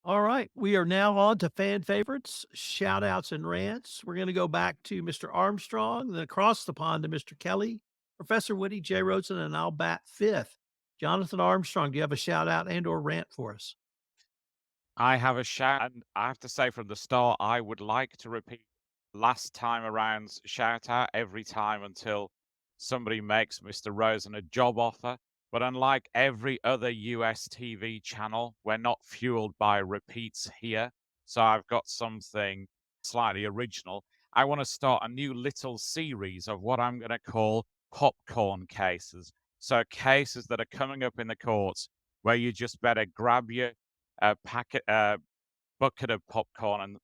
All right, we are now on to fan favorites, shout outs and rants. We're going to go back to Mr. Armstrong, then across the pond to Mr. Kelly, Professor Woody, Jay Rosen, and I'll bat fifth. Jonathan Armstrong, do you have a shout out and or rant for us? I have a shout, and I have to say from the start, I would like to repeat last time around's shout out every time until somebody makes Mr. Rosen a job offer. But unlike every other US TV channel, we're not fueled by repeats here. So I've got something slightly original. I want to start a new little series of what I'm going to call popcorn cases. So cases that are coming up in the courts where you just better grab your bucket of popcorn and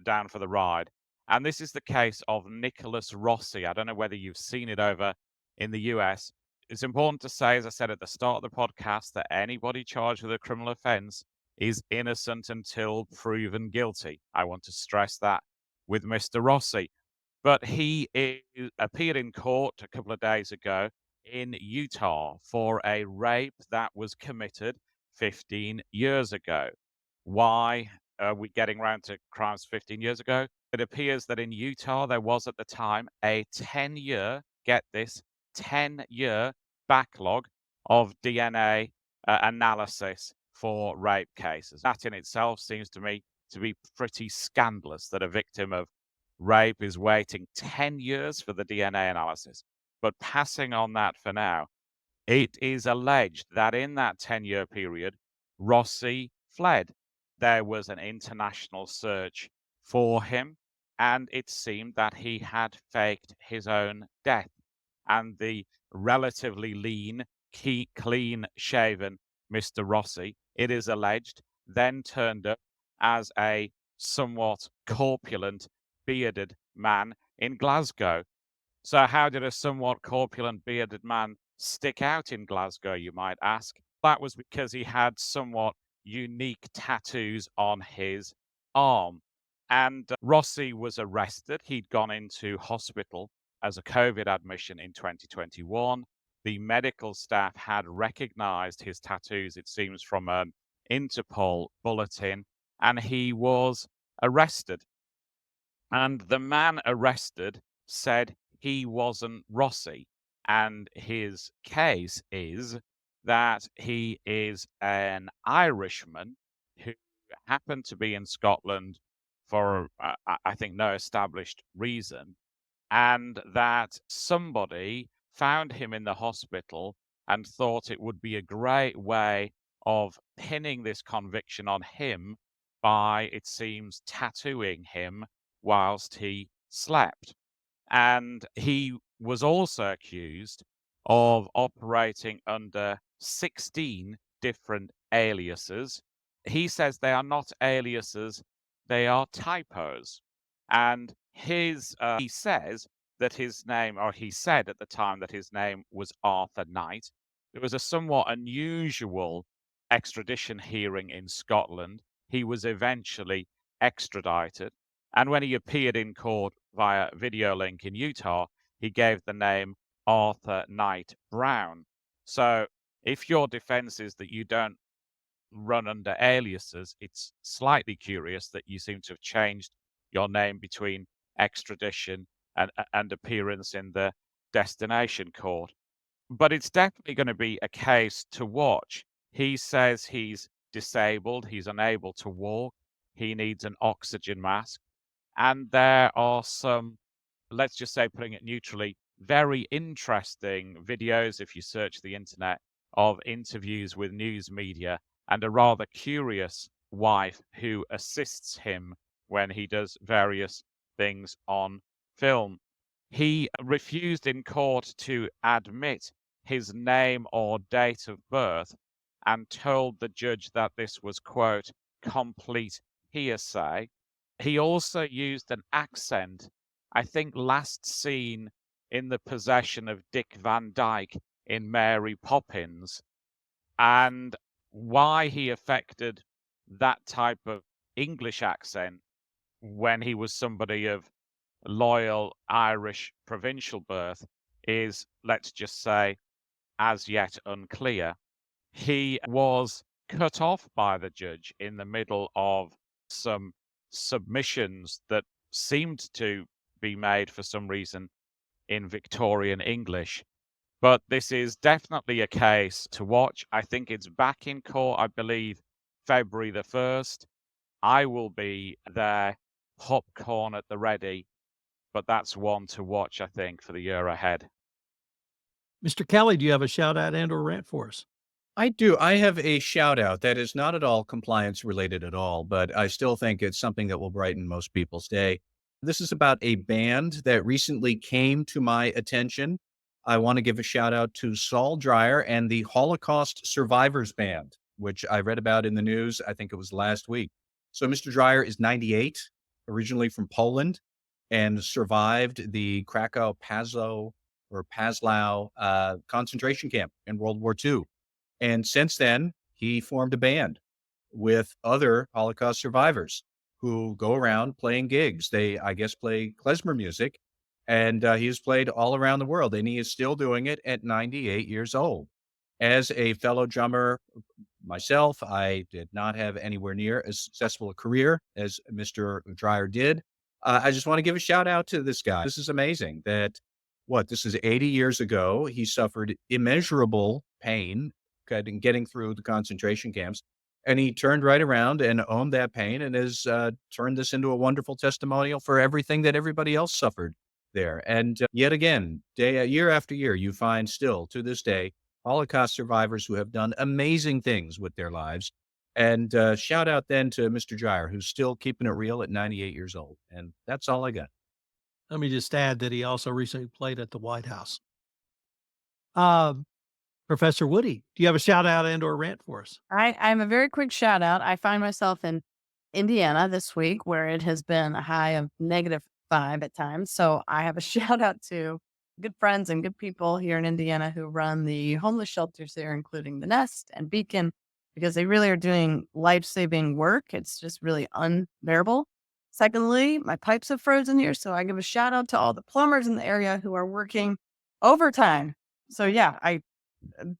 down for the ride. And this is the case of Nicholas Rossi. I don't know whether you've seen it over in the US. It's important to say, as I said at the start of the podcast, that anybody charged with a criminal offense is innocent until proven guilty. I want to stress that with Mr. Rossi. But appeared in court a couple of days ago in Utah for a rape that was committed 15 years ago. Why are we getting around to crimes 15 years ago? It appears that in Utah, there was at the time a 10-year, get this, 10-year backlog of DNA analysis for rape cases. That in itself seems to me to be pretty scandalous that a victim of rape is waiting 10 years for the DNA analysis. But passing on that for now, it is alleged that in that 10-year period, Rossi fled. There was an international search for him, and it seemed that he had faked his own death. And the relatively lean, clean shaven Mr. Rossi, it is alleged, then turned up as a somewhat corpulent, bearded man in Glasgow. So, how did a somewhat corpulent, bearded man stick out in Glasgow, you might ask? That was because he had somewhat unique tattoos on his arm. And Rossi was arrested. He'd gone into hospital as a COVID admission in 2021. The medical staff had recognized his tattoos, it seems, from an Interpol bulletin, and he was arrested. And the man arrested said he wasn't Rossi. And his case is that he is an Irishman who happened to be in Scotland for, I think, no established reason, and that somebody found him in the hospital and thought it would be a great way of pinning this conviction on him by, it seems, tattooing him whilst he slept. And he was also accused of operating under 16 different aliases. He says they are not aliases, they are typos. And he says that his name, or he said at the time that his name was Arthur Knight. There was a somewhat unusual extradition hearing in Scotland. He was eventually extradited. And when he appeared in court via video link in Utah, he gave the name Arthur Knight Brown. So if your defense is that you don't run under aliases, it's slightly curious that you seem to have changed your name between extradition and appearance in the destination court. But it's definitely going to be a case to watch. He says he's disabled, he's unable to walk, he needs an oxygen mask. And there are some, let's just say, putting it neutrally, very interesting videos, if you search the internet, of interviews with news media and a rather curious wife who assists him when he does various things on film. He refused in court to admit his name or date of birth and told the judge that this was, quote, complete hearsay. He also used an accent, I think last seen in the possession of Dick Van Dyke in Mary Poppins, and why he affected that type of English accent when he was somebody of loyal Irish provincial birth is, let's just say, as yet unclear. He was cut off by the judge in the middle of some submissions that seemed to be made for some reason in Victorian English. But this is definitely a case to watch. I think it's back in court, I believe, February the 1st. I will be there, popcorn at the ready, but that's one to watch, I think, for the year ahead. Mr. Kelly, do you have a shout out and or rant for us? I do. I have a shout out that is not at all compliance related at all, but I still think it's something that will brighten most people's day. This is about a band that recently came to my attention. I want to give a shout out to Saul Dreier and the Holocaust Survivors Band, which I read about in the news. I think it was last week. So Mr. Dreier is 98, originally from Poland, and survived the Krakow Pazlau concentration camp in World War II. And since then, he formed a band with other Holocaust survivors who go around playing gigs. They, I guess, play klezmer music, and he has played all around the world, and he is still doing it at 98 years old. As a fellow drummer myself, I did not have anywhere near as successful a career as Mr. Dreier did. I just want to give a shout out to this guy. This is amazing that this is 80 years ago. He suffered immeasurable pain getting through the concentration camps. And he turned right around and owned that pain and has turned this into a wonderful testimonial for everything that everybody else suffered there. And yet again, year after year, you find still to this day, Holocaust survivors who have done amazing things with their lives. And shout out then to Mr. Dreier, who's still keeping it real at 98 years old. And that's all I got. Let me just add that he also recently played at the White House. Professor Woody, do you have a shout out and or rant for us? I'm a very quick shout out. I find myself in Indiana this week where it has been a high of -5 at times. So I have a shout out to good friends and good people here in Indiana who run the homeless shelters there, including the Nest and Beacon, because they really are doing life-saving work. It's just really unbearable. Secondly, my pipes have frozen here. So I give a shout out to all the plumbers in the area who are working overtime. So yeah,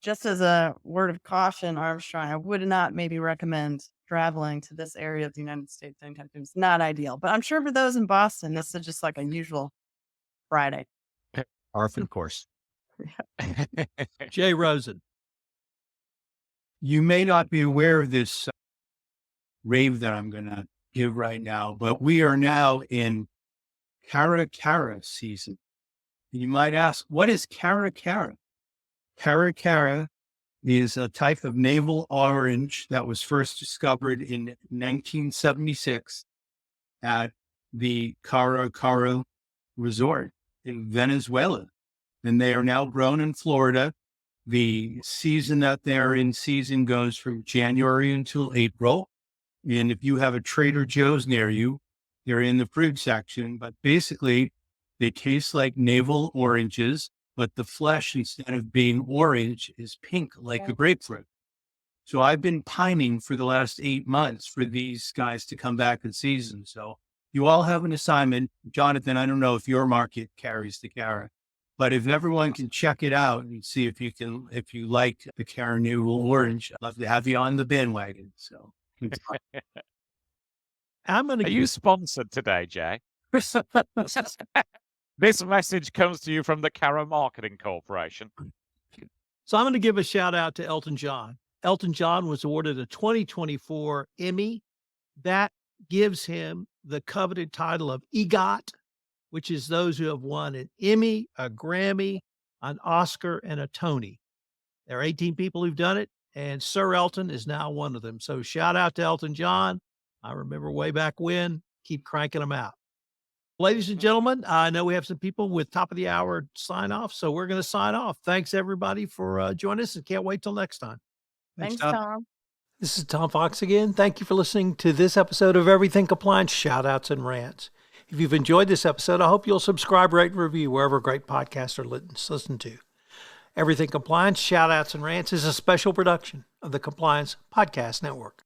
just as a word of caution, Armstrong, I would not maybe recommend traveling to this area of the United States anytime soon. It's not ideal, but I'm sure for those in Boston, this is just like a usual Friday. Of course. Jay Rosen. You may not be aware of this rave that I'm going to give right now, but we are now in Cara Cara season. You might ask, what is Cara Cara? Cara Cara is a type of naval orange that was first discovered in 1976 at the Cara Cara resort in Venezuela. And they are now grown in Florida. The season that they're in season goes from January until April. And if you have a Trader Joe's near you, they're in the fruit section. But basically, they taste like navel oranges, but the flesh, instead of being orange, is pink like a grapefruit. So I've been pining for the last 8 months for these guys to come back in season. So you all have an assignment. Jonathan, I don't know if your market carries the Cara, but if everyone can check it out and see if you like the Cara Navel Orange, I'd love to have you on the bandwagon. So I'm going to Are you sponsored today, Jay? This message comes to you from the Cara Marketing Corporation. So I'm going to give a shout out to Elton John. Elton John was awarded a 2024 Emmy. That gives him the coveted title of EGOT, which is those who have won an Emmy, a Grammy, an Oscar, and a Tony. There are 18 people who've done it, and Sir Elton is now one of them. So shout out to Elton John. I remember way back when. Keep cranking them out. Ladies and gentlemen, I know we have some people with top of the hour sign off, so we're going to sign off. Thanks, everybody, for joining us, and can't wait till next time. Thanks, Tom. This is Tom Fox again. Thank you for listening to this episode of Everything Compliance Shout Outs and Rants. If you've enjoyed this episode, I hope you'll subscribe, rate, and review wherever great podcasts are listened to. Everything Compliance Shout Outs and Rants is a special production of the Compliance Podcast Network.